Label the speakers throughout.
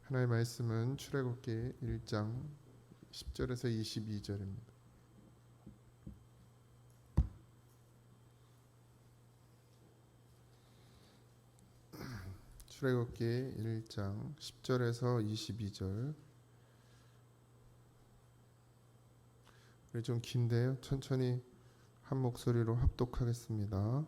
Speaker 1: 하나님의 말씀은 출애굽기 1장 10절에서 22절입니다. 출애굽기 1장 10절에서 22절. 좀 긴데요. 천천히 한 목소리로 합독하겠습니다.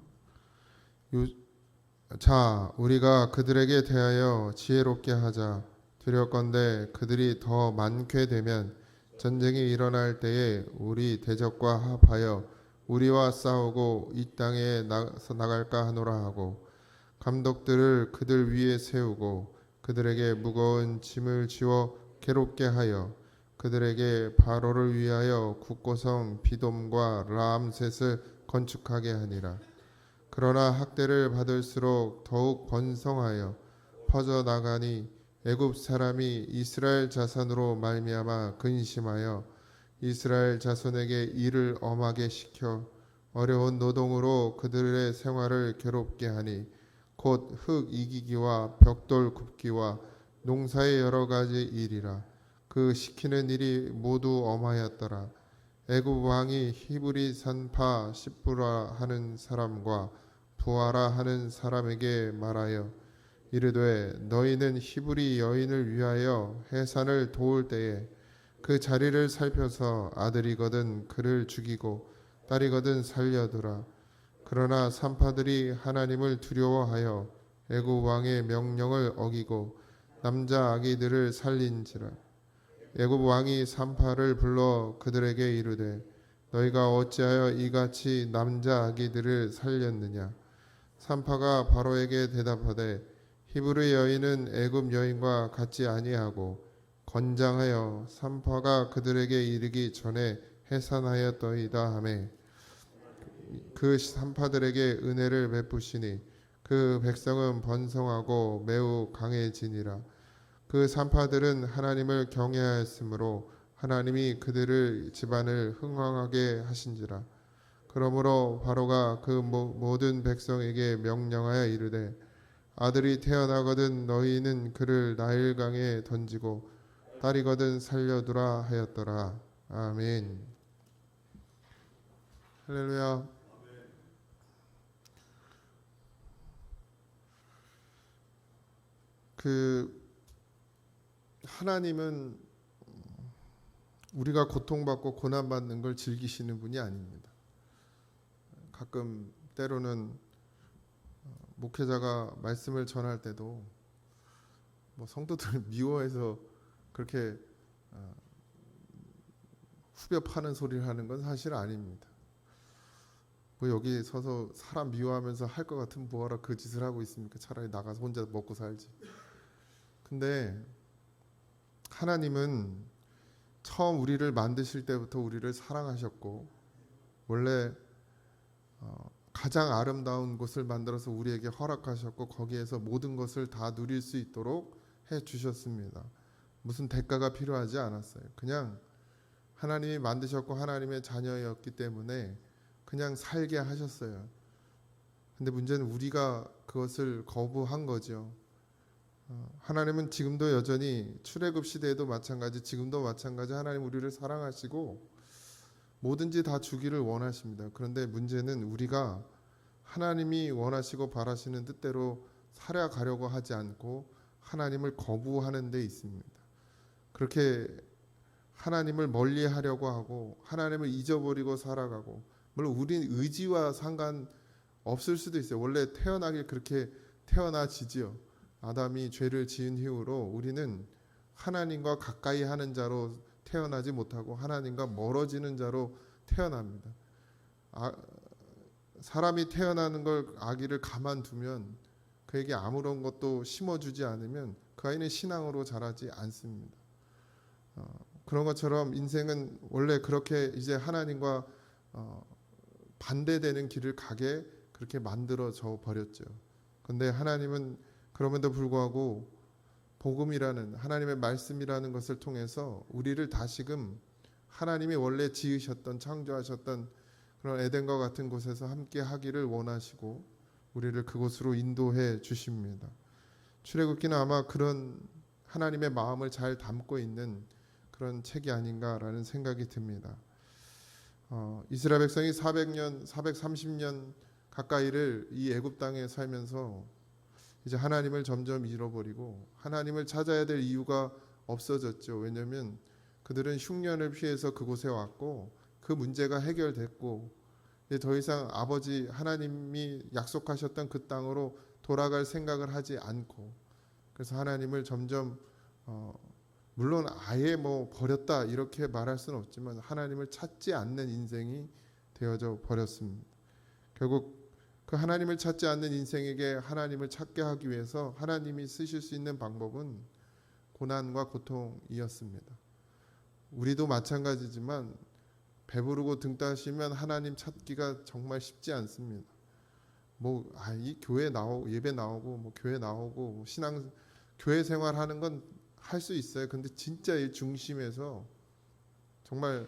Speaker 1: 자, 우리가 그들에게 대하여 지혜롭게 하자. 두렵건대 그들이 더 많게 되면 전쟁이 일어날 때에 우리 대적과 합하여 우리와 싸우고 이 땅에 나갈까 하노라 하고, 감독들을 그들 위에 세우고 그들에게 무거운 짐을 지워 괴롭게 하여 그들에게 바로를 위하여 국고성 비돔과 라암셋을 건축하게 하니라. 그러나 학대를 받을수록 더욱 번성하여 퍼져나가니 애굽 사람이 이스라엘 자손으로 말미암아 근심하여 이스라엘 자손에게 일을 엄하게 시켜 어려운 노동으로 그들의 생활을 괴롭게 하니, 곧 흙 이기기와 벽돌 굽기와 농사의 여러 가지 일이라. 그 시키는 일이 모두 엄하였더라. 애굽 왕이 히브리 산파 시브라 하는 사람과 부하라 하는 사람에게 말하여 이르되, 너희는 히브리 여인을 위하여 해산을 도울 때에 그 자리를 살펴서 아들이거든 그를 죽이고 딸이거든 살려두라. 그러나 산파들이 하나님을 두려워하여 애굽 왕의 명령을 어기고 남자 아기들을 살린지라. 애굽 왕이 산파를 불러 그들에게 이르되, 너희가 어찌하여 이같이 남자 아기들을 살렸느냐? 산파가 바로에게 대답하되, 히브리 여인은 애굽 여인과 같지 아니하고 건장하여 산파가 그들에게 이르기 전에 해산하였더이다 하매, 그 산파들에게 은혜를 베푸시니 그 백성은 번성하고 매우 강해지니라. 그 산파들은 하나님을 경외하였으므로 하나님이 그들의 집안을 흥왕하게 하신지라. 그러므로 바로가 그 모든 백성에게 명령하여 이르되, 아들이 태어나거든 너희는 그를 나일강에 던지고 딸이거든 살려두라 하였더라. 아멘. 할렐루야. 하나님은 우리가 고통받고 고난받는 걸 즐기시는 분이 아닙니다. 가끔 때로는 목회자가 말씀을 전할 때도 성도들을 미워해서 그렇게 후벼 파는 소리를 하는 건 사실 아닙니다. 여기 서서 사람 미워하면서 할 것 같은 뭐하라 그 짓을 하고 있습니까? 차라리 나가서 혼자 먹고 살지. 근데 하나님은 처음 우리를 만드실 때부터 우리를 사랑하셨고, 원래 가장 아름다운 곳을 만들어서 우리에게 허락하셨고, 거기에서 모든 것을 다 누릴 수 있도록 해 주셨습니다. 무슨 대가가 필요하지 않았어요. 그냥 하나님이 만드셨고 하나님의 자녀였기 때문에 그냥 살게 하셨어요. 근데 문제는 우리가 그것을 거부한 거죠. 하나님은 지금도 여전히 출애굽 시대에도 마찬가지, 지금도 마찬가지 하나님 우리를 사랑하시고 뭐든지 다 주기를 원하십니다. 그런데 문제는 우리가 하나님이 원하시고 바라시는 뜻대로 살아가려고 하지 않고 하나님을 거부하는 데 있습니다. 그렇게 하나님을 멀리 하려고 하고 하나님을 잊어버리고 살아가고, 물론 우리는 의지와 상관 없을 수도 있어요. 원래 태어나길 그렇게 태어나지지요. 아담이 죄를 지은 이후로 우리는 하나님과 가까이 하는 자로 태어나지 못하고 하나님과 멀어지는 자로 태어납니다. 사람이 태어나는 걸 아기를 가만두면 그에게 아무런 것도 심어주지 않으면 그 아이는 신앙으로 자라지 않습니다. 그런 것처럼 인생은 원래 그렇게 이제 하나님과 반대되는 길을 가게 그렇게 만들어져 버렸죠. 그런데 하나님은 그럼에도 불구하고 복음이라는 하나님의 말씀이라는 것을 통해서 우리를 다시금 하나님이 원래 지으셨던 창조하셨던 그런 에덴과 같은 곳에서 함께 하기를 원하시고 우리를 그곳으로 인도해 주십니다. 출애굽기는 아마 그런 하나님의 마음을 잘 담고 있는 그런 책이 아닌가라는 생각이 듭니다. 이스라엘 백성이 400년, 430년 가까이를 이 애굽 땅에 살면서 이제 하나님을 점점 잃어버리고 하나님을 찾아야 될 이유가 없어졌죠. 왜냐하면 그들은 흉년을 피해서 그곳에 왔고 그 문제가 해결됐고 이제 더 이상 아버지 하나님이 약속하셨던 그 땅으로 돌아갈 생각을 하지 않고, 그래서 하나님을 점점 물론 아예 뭐 버렸다 이렇게 말할 수는 없지만 하나님을 찾지 않는 인생이 되어져 버렸습니다. 결국 그 하나님을 찾지 않는 인생에게 하나님을 찾게 하기 위해서 하나님이 쓰실 수 있는 방법은 고난과 고통이었습니다. 우리도 마찬가지지만 배부르고 등 따시면 하나님 찾기가 정말 쉽지 않습니다. 이 교회 나오고 예배 나오고 뭐 교회 나오고 뭐 신앙 교회 생활하는 건 할 수 있어요. 근데 진짜 이 중심에서 정말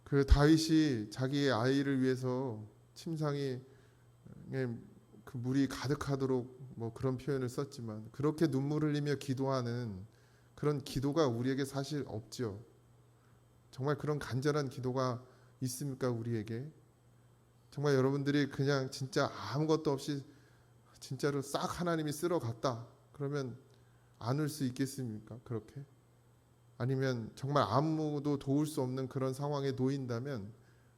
Speaker 1: 그 다윗이 자기의 아이를 위해서 침상에 그 물이 가득하도록 뭐 그런 표현을 썼지만 그렇게 눈물 흘리며 기도하는 그런 기도가 우리에게 사실 없죠. 정말 그런 간절한 기도가 있습니까 우리에게? 정말 여러분들이 그냥 진짜 아무것도 없이 진짜로 싹 하나님이 쓸어 갔다 그러면 안 울 수 있겠습니까? 그렇게? 아니면 정말 아무도 도울 수 없는 그런 상황에 놓인다면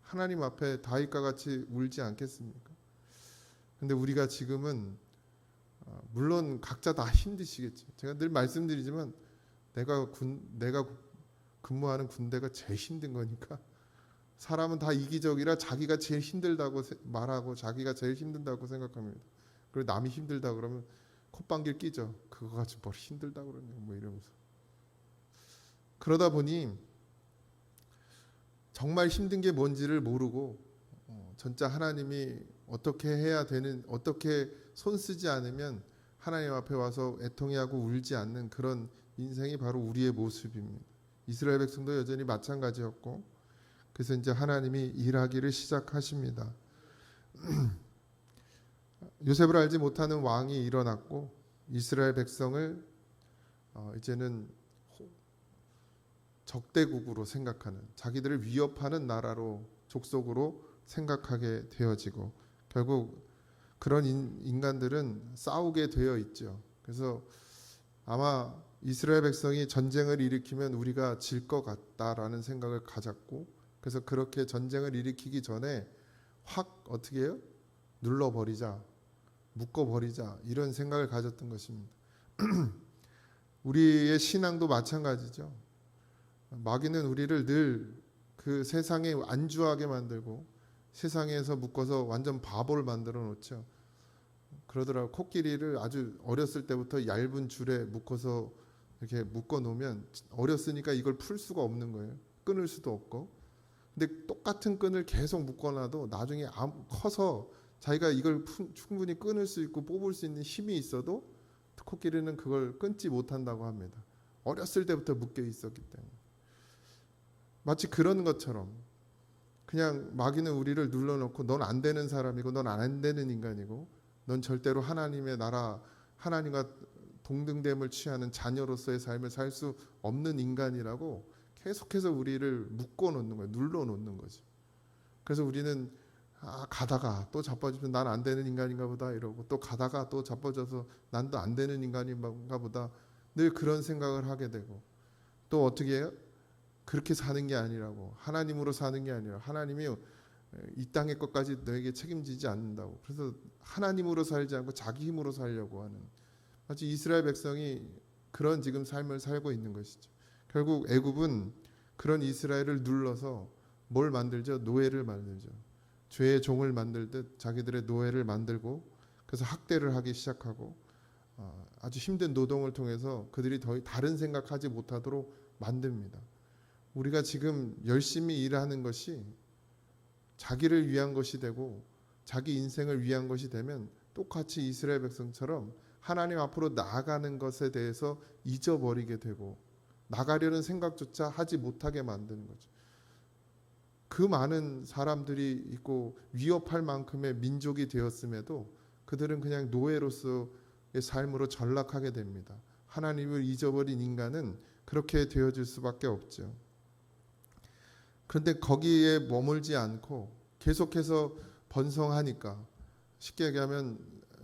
Speaker 1: 하나님 앞에 다윗과 같이 울지 않겠습니까? 근데 우리가 지금은 물론 각자 다 힘드시겠죠. 제가 늘 말씀드리지만 내가 근무하는 군대가 제일 힘든 거니까 사람은 다 이기적이라 자기가 제일 힘들다고 말하고 자기가 제일 힘든다고 생각합니다. 그리고 남이 힘들다 그러면 콧방귀를 끼죠. 그거 가지고 뭘 힘들다 그러냐 뭐 이러면서. 그러다 보니 정말 힘든 게 뭔지를 모르고 진짜 하나님이 어떻게 해야 되는, 어떻게 손 쓰지 않으면 하나님 앞에 와서 애통해하고 울지 않는 그런 인생이 바로 우리의 모습입니다. 이스라엘 백성도 여전히 마찬가지였고, 그래서 이제 하나님이 일하기를 시작하십니다. 요셉을 알지 못하는 왕이 일어났고 이스라엘 백성을 이제는 적대국으로 생각하는, 자기들을 위협하는 나라로, 족속으로 생각하게 되어지고 결국 그런 인간들은 싸우게 되어 있죠. 그래서 아마 이스라엘 백성이 전쟁을 일으키면 우리가 질 것 같다라는 생각을 가졌고, 그래서 그렇게 전쟁을 일으키기 전에 확 어떻게 해요? 눌러버리자, 묶어버리자, 이런 생각을 가졌던 것입니다. 우리의 신앙도 마찬가지죠. 마귀는 우리를 늘 그 세상에 안주하게 만들고 세상에서 묶어서 완전 바보를 만들어 놓죠. 그러더라고. 코끼리를 아주 어렸을 때부터 얇은 줄에 묶어서 이렇게 묶어 놓으면 어렸으니까 이걸 풀 수가 없는 거예요. 끊을 수도 없고. 근데 똑같은 끈을 계속 묶어놔도 나중에 커서 자기가 이걸 충분히 끊을 수 있고 뽑을 수 있는 힘이 있어도 코끼리는 그걸 끊지 못한다고 합니다. 어렸을 때부터 묶여 있었기 때문에. 마치 그런 것처럼 그냥 마귀는 우리를 눌러놓고 넌 안 되는 사람이고 넌 안 되는 인간이고 넌 절대로 하나님의 나라, 하나님과 동등됨을 취하는 자녀로서의 삶을 살 수 없는 인간이라고 계속해서 우리를 묶어놓는 거예요. 눌러놓는 거죠. 그래서 우리는 가다가 또 자빠지면 난 안 되는 인간인가 보다 이러고, 또 가다가 또 자빠져서 난 또 안 되는 인간인가 보다 늘 그런 생각을 하게 되고, 또 어떻게 해요? 그렇게 사는 게 아니라고, 하나님으로 사는 게 아니라 하나님이 이 땅의 것까지 너에게 책임지지 않는다고, 그래서 하나님으로 살지 않고 자기 힘으로 살려고 하는, 마치 이스라엘 백성이 그런 지금 삶을 살고 있는 것이죠. 결국 애굽은 그런 이스라엘을 눌러서 뭘 만들죠? 노예를 만들죠. 죄의 종을 만들듯 자기들의 노예를 만들고, 그래서 학대를 하기 시작하고 아주 힘든 노동을 통해서 그들이 더 다른 생각하지 못하도록 만듭니다. 우리가 지금 열심히 일하는 것이 자기를 위한 것이 되고 자기 인생을 위한 것이 되면 똑같이 이스라엘 백성처럼 하나님 앞으로 나아가는 것에 대해서 잊어버리게 되고 나가려는 생각조차 하지 못하게 만드는 거죠. 그 많은 사람들이 있고 위협할 만큼의 민족이 되었음에도 그들은 그냥 노예로서의 삶으로 전락하게 됩니다. 하나님을 잊어버린 인간은 그렇게 되어질 수밖에 없죠. 그런데 거기에 머물지 않고 계속해서 번성하니까, 쉽게 얘기하면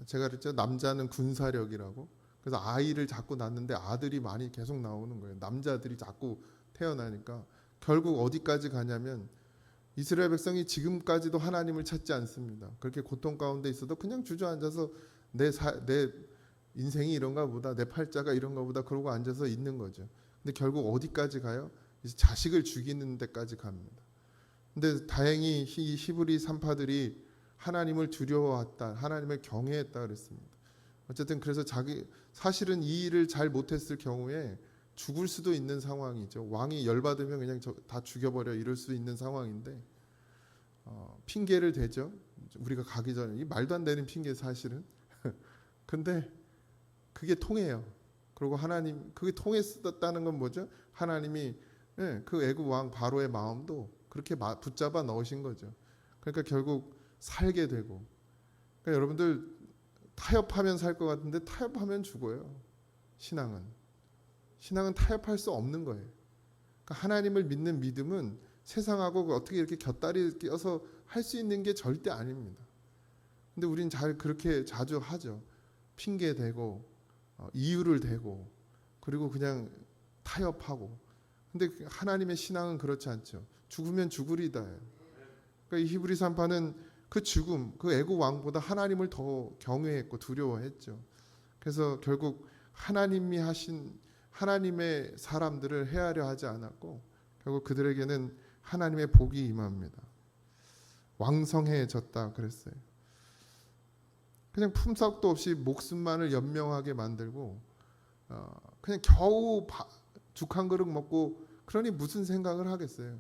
Speaker 1: 제가 그랬죠. 남자는 군사력이라고. 그래서 아이를 자꾸 낳는데 아들이 많이 계속 나오는 거예요. 남자들이 자꾸 태어나니까 결국 어디까지 가냐면 이스라엘 백성이 지금까지도 하나님을 찾지 않습니다. 그렇게 고통 가운데 있어도 그냥 주저앉아서 내 인생이 이런가 보다, 내 팔자가 이런가 보다 그러고 앉아서 있는 거죠. 근데 결국 어디까지 가요? 이제 자식을 죽이는 데까지 갑니다. 근데 다행히 이 히브리 산파들이 하나님을 두려워했다, 하나님을 경외했다 그랬습니다. 어쨌든 그래서 사실은 이 일을 잘 못했을 경우에 죽을 수도 있는 상황이죠. 왕이 열받으면 그냥 다 죽여버려 이럴 수 있는 상황인데 핑계를 대죠. 우리가 가기 전에 이 말도 안 되는 핑계 사실은. 근데 그게 통해요. 그리고 하나님 그게 통했었다는 건 뭐죠? 하나님이 그 애굽 왕 바로의 마음도 그렇게 붙잡아 넣으신 거죠. 그러니까 결국 살게 되고. 그러니까 여러분들 타협하면 살 것 같은데 타협하면 죽어요. 신앙은 타협할 수 없는 거예요. 그러니까 하나님을 믿는 믿음은 세상하고 어떻게 이렇게 곁다리 껴서 할 수 있는 게 절대 아닙니다. 근데 우린 그렇게 자주 하죠. 핑계 대고 이유를 대고 그리고 그냥 타협하고. 근데 하나님의 신앙은 그렇지 않죠. 죽으면 죽으리다. 그러니까 이 히브리 산파는 그 죽음, 그 애국 왕보다 하나님을 더 경외했고 두려워했죠. 그래서 결국 하나님이 하신 하나님의 사람들을 해하려 하지 않았고 결국 그들에게는 하나님의 복이 임합니다. 왕성해졌다 그랬어요. 그냥 품삯도 없이 목숨만을 연명하게 만들고 그냥 겨우 죽 한 그릇 먹고, 그러니 무슨 생각을 하겠어요?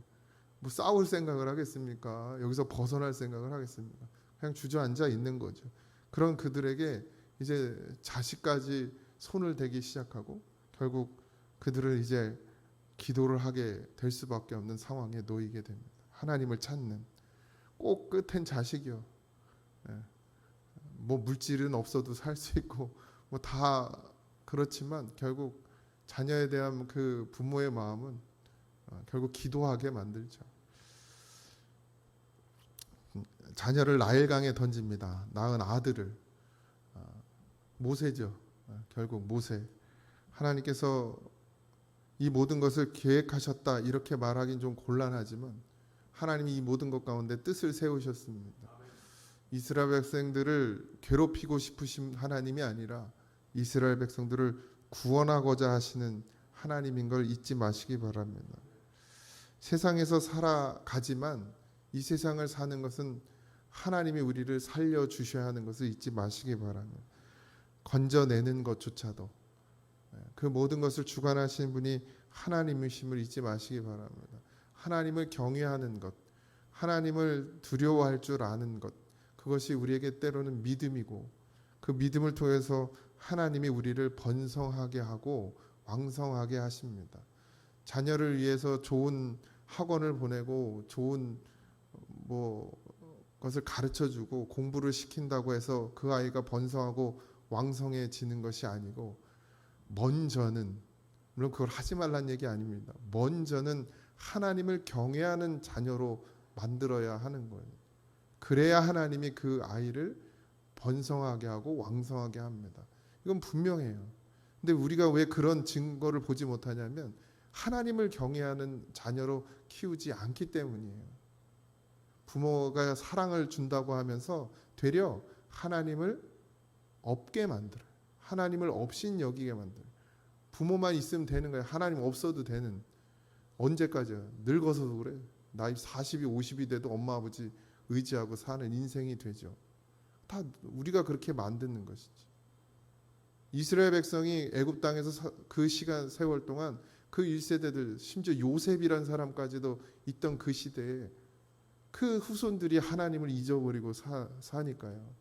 Speaker 1: 뭐 싸울 생각을 하겠습니까? 여기서 벗어날 생각을 하겠습니까? 그냥 주저앉아 있는 거죠. 그런 그들에게 이제 자식까지 손을 대기 시작하고 결국 그들을 이제 기도를 하게 될 수밖에 없는 상황에 놓이게 됩니다. 하나님을 찾는, 꼭 끝엔 자식이요. 뭐 물질은 없어도 살 수 있고 뭐 다 그렇지만 결국 자녀에 대한 그 부모의 마음은 결국 기도하게 만들죠. 자녀를 나일강에 던집니다. 낳은 아들을. 모세죠. 결국 모세. 하나님께서 이 모든 것을 계획하셨다 이렇게 말하기는 좀 곤란하지만 하나님이 이 모든 것 가운데 뜻을 세우셨습니다. 이스라엘 백성들을 괴롭히고 싶으신 하나님이 아니라 이스라엘 백성들을 구원하고자 하시는 하나님인 걸 잊지 마시기 바랍니다. 세상에서 살아가지만 이 세상을 사는 것은 하나님이 우리를 살려주셔야 하는 것을 잊지 마시기 바랍니다. 건져내는 것조차도 그 모든 것을 주관하시는 분이 하나님이심을 잊지 마시기 바랍니다. 하나님을 경외하는 것, 하나님을 두려워할 줄 아는 것, 그것이 우리에게 때로는 믿음이고 그 믿음을 통해서 하나님이 우리를 번성하게 하고 왕성하게 하십니다. 자녀를 위해서 좋은 학원을 보내고 좋은 것을 가르쳐주고 공부를 시킨다고 해서 그 아이가 번성하고 왕성해지는 것이 아니고, 먼저는, 물론 그걸 하지 말란 얘기 아닙니다. 먼저는 하나님을 경외하는 자녀로 만들어야 하는 거예요. 그래야 하나님이 그 아이를 번성하게 하고 왕성하게 합니다. 이건 분명해요. 근데 우리가 왜 그런 증거를 보지 못하냐면 하나님을 경외하는 자녀로 키우지 않기 때문이에요. 부모가 사랑을 준다고 하면서 되려 하나님을 없게 만들어요. 하나님을 없인 여기게 만들어요. 부모만 있으면 되는 거예요. 하나님 없어도 되는. 언제까지야? 늙어서도 그래. 나이 40이 50이 돼도 엄마 아버지 의지하고 사는 인생이 되죠. 다 우리가 그렇게 만드는 것이지. 이스라엘 백성이 애굽 땅에서 그 시간 세월 동안 그 1세대들, 심지어 요셉이란 사람까지도 있던 그 시대에 그 후손들이 하나님을 잊어버리고 사니까요.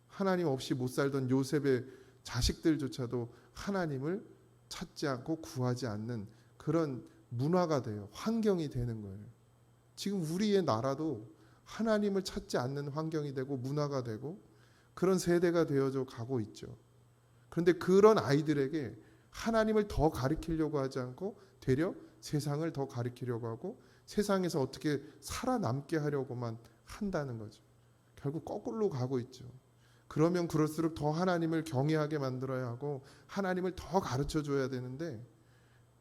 Speaker 1: 하나님 없이 못 살던 요셉의 자식들조차도 하나님을 찾지 않고 구하지 않는 그런 문화가 돼요. 환경이 되는 거예요. 지금 우리의 나라도 하나님을 찾지 않는 환경이 되고 문화가 되고 그런 세대가 되어져 가고 있죠. 그런데 그런 아이들에게 하나님을 더 가리키려고 하지 않고 되려 세상을 더 가리키려고 하고 세상에서 어떻게 살아남게 하려고만 한다는 거죠. 결국 거꾸로 가고 있죠. 그러면 그럴수록 더 하나님을 경외하게 만들어야 하고 하나님을 더 가르쳐 줘야 되는데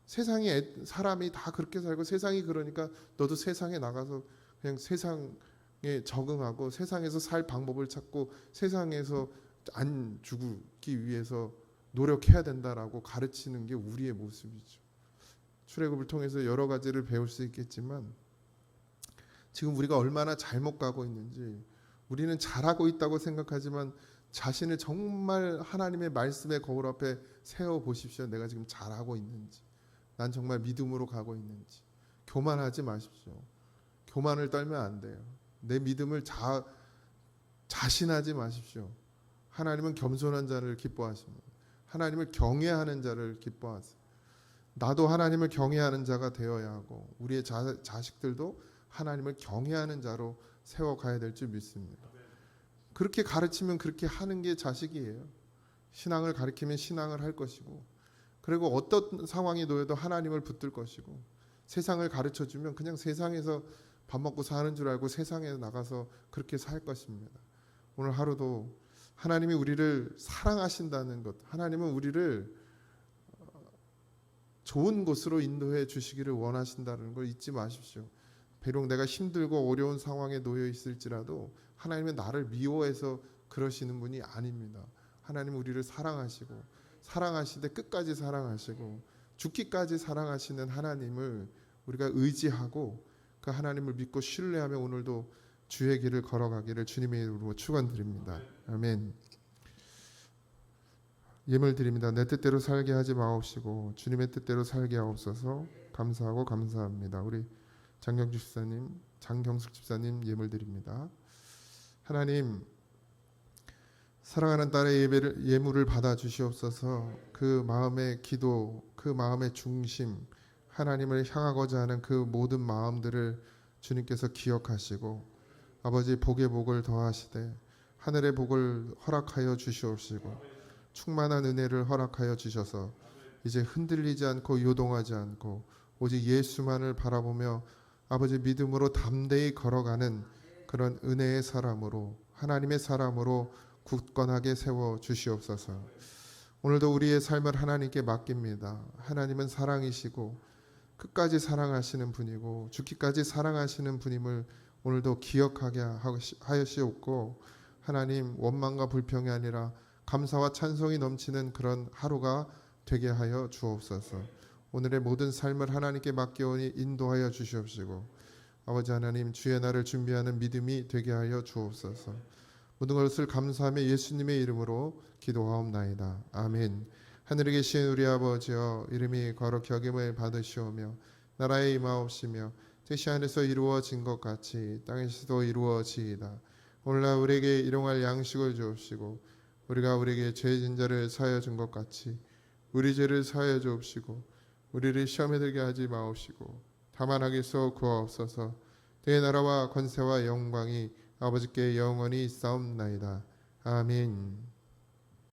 Speaker 1: 세상에 사람이 다 그렇게 살고 세상이 그러니까 너도 세상에 나가서 그냥 세상에 적응하고 세상에서 살 방법을 찾고 세상에서 안 죽기 위해서 노력해야 된다라고 가르치는 게 우리의 모습이죠. 출애굽을 통해서 여러 가지를 배울 수 있겠지만 지금 우리가 얼마나 잘못 가고 있는지 우리는 잘하고 있다고 생각하지만 자신을 정말 하나님의 말씀의 거울 앞에 세워 보십시오. 내가 지금 잘하고 있는지, 난 정말 믿음으로 가고 있는지. 교만하지 마십시오. 교만을 떨면 안 돼요. 내 믿음을 자신하지 마십시오. 하나님은 겸손한 자를 기뻐하십니다. 하나님을 경외하는 자를 기뻐하세요. 나도 하나님을 경외하는 자가 되어야 하고 우리의 자식들도 하나님을 경외하는 자로 세워가야 될 줄 믿습니다. 그렇게 가르치면 그렇게 하는 게 자식이에요. 신앙을 가르치면 신앙을 할 것이고 그리고 어떤 상황이 놓여도 하나님을 붙들 것이고 세상을 가르쳐주면 그냥 세상에서 밥 먹고 사는 줄 알고 세상에 나가서 그렇게 살 것입니다. 오늘 하루도 하나님이 우리를 사랑하신다는 것, 하나님은 우리를 좋은 곳으로 인도해 주시기를 원하신다는 걸 잊지 마십시오. 비록 내가 힘들고 어려운 상황에 놓여 있을지라도 하나님은 나를 미워해서 그러시는 분이 아닙니다. 하나님은 우리를 사랑하시고 사랑하시되 끝까지 사랑하시고 죽기까지 사랑하시는 하나님을 우리가 의지하고 그 하나님을 믿고 신뢰하며 오늘도 주의 길을 걸어가기를 주님의 이름으로 축원드립니다. 아멘. 예물 드립니다. 내 뜻대로 살게 하지 마옵시고 주님의 뜻대로 살게 하옵소서. 감사하고 감사합니다. 우리 장경숙 집사님 예물 드립니다. 하나님, 사랑하는 딸의 예물을 받아 주시옵소서. 그 마음의 기도, 그 마음의 중심, 하나님을 향하고자 하는 그 모든 마음들을 주님께서 기억하시고 아버지 복의 복을 더하시되 하늘의 복을 허락하여 주시옵시고 충만한 은혜를 허락하여 주셔서 이제 흔들리지 않고 요동하지 않고 오직 예수만을 바라보며 아버지 믿음으로 담대히 걸어가는 그런 은혜의 사람으로 하나님의 사람으로 굳건하게 세워 주시옵소서. 오늘도 우리의 삶을 하나님께 맡깁니다. 하나님은 사랑이시고 끝까지 사랑하시는 분이고 죽기까지 사랑하시는 분임을 오늘도 기억하게 하시옵고 하나님 원망과 불평이 아니라 감사와 찬송이 넘치는 그런 하루가 되게 하여 주옵소서. 오늘의 모든 삶을 하나님께 맡겨오니 인도하여 주시옵시고 아버지 하나님 주의 날을 준비하는 믿음이 되게 하여 주옵소서. 모든 것을 감사하며 예수님의 이름으로 기도하옵나이다. 아멘. 하늘에 계신 우리 아버지여 이름이 거룩히 여김을 받으시오며 나라의 임하옵시며 뜻이 하늘에서 이루어진 것 같이 땅에서도 이루어지이다. 오늘날 우리에게 일용할 양식을 주옵시고 우리가 우리에게 죄진 자를 사하여 준 것 같이 우리 죄를 사하여 주옵시고 우리를 시험에 들게 하지 마옵시고 다만 악에서 구하옵소서. 내 나라와 권세와 영광이 아버지께 영원히 있사옵나이다. 아멘.